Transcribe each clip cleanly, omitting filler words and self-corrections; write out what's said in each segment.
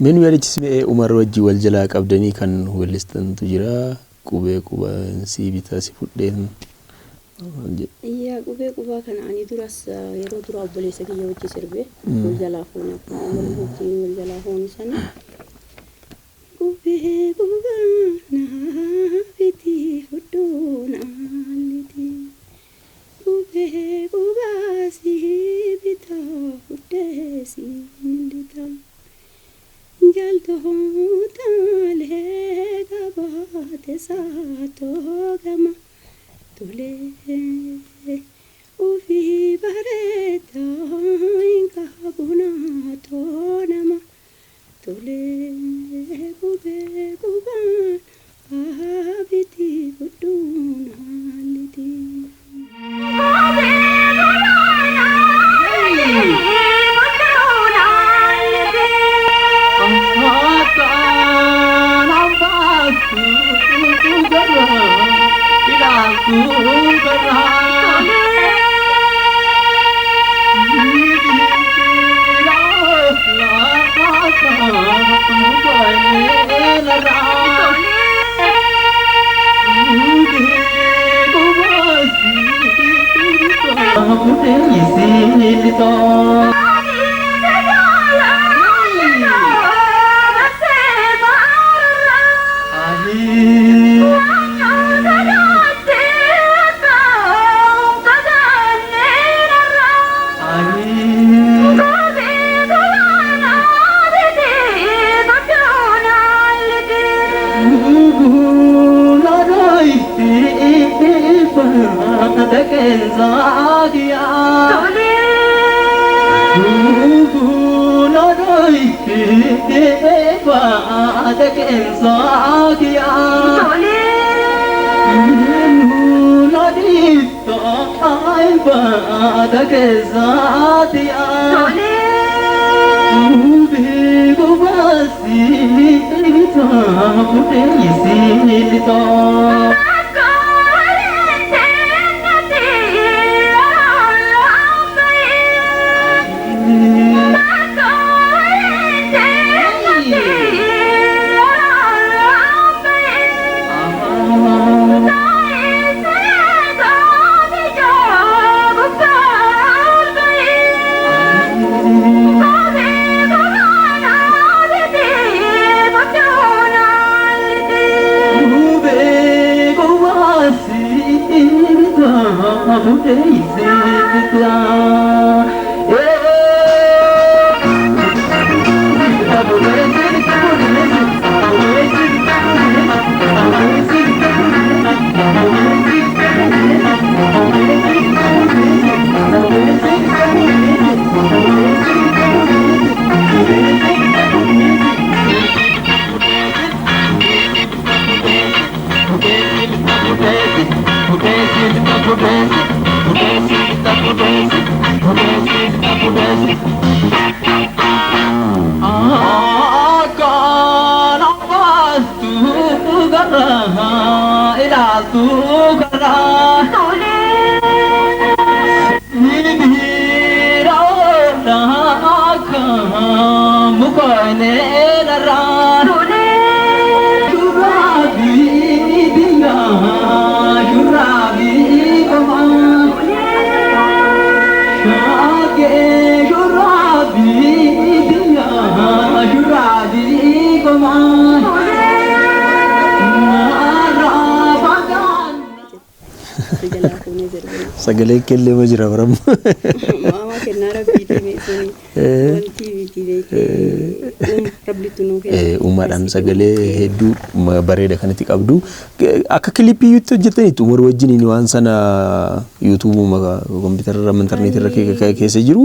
من يريد اسمه عمر وجي والجلاك أبدني كان هو اللي استنتجرا كوبا سيبتا سيفودين يا كوبا كان عني درس يرو درا بوليس كي يوجي سربه والجلافون عمر وجي والجلافون سنة كوبا نهابتي فدونا لتي كوبا سيبتا فدسي لتا جلته تاله كبات ساتو كما تولي وفي بريتا إنك بناتو نما تولي كوبان أبتي بدون هالتي سجلك كل ما جرى برام ما كنا ربي تبيتني وانتي بيتي ربي تنوك umaadhaan sagalee hedduu bareeda kanatti qabdu akka kliipii hojjetaniitu umar wajjin waan sana YouTube kompiitarra interneetirra keessa jiru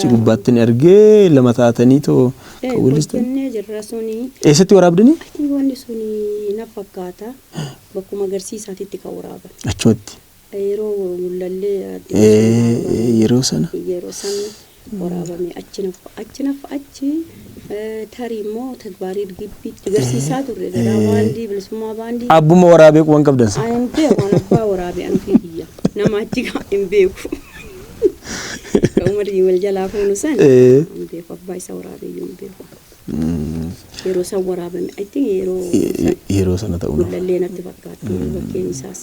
ci gubbaatti argee lama taatanii to kawulistan jirra suni eessatti waraabdani wanni suni na fakkaata bakkuma agarsiisaatitti ka waraaban achootti yeroo mul'allee yeroo sana waraabame achi tarimo tagbaari gibbi agarsiisaa turre daraawandi bilisummaa baandi abbuma waraabee kuwan qabdansa ante waan abbaa waraabee anu fiidiya nama achi ka imbeeku umar wal jalaa foonu san imbeeku abbaa isa waraabee imbeeku yeroo san waraabame I think yeroo sana ta'uu gullallee natti fakkaatti bakkeen isaas.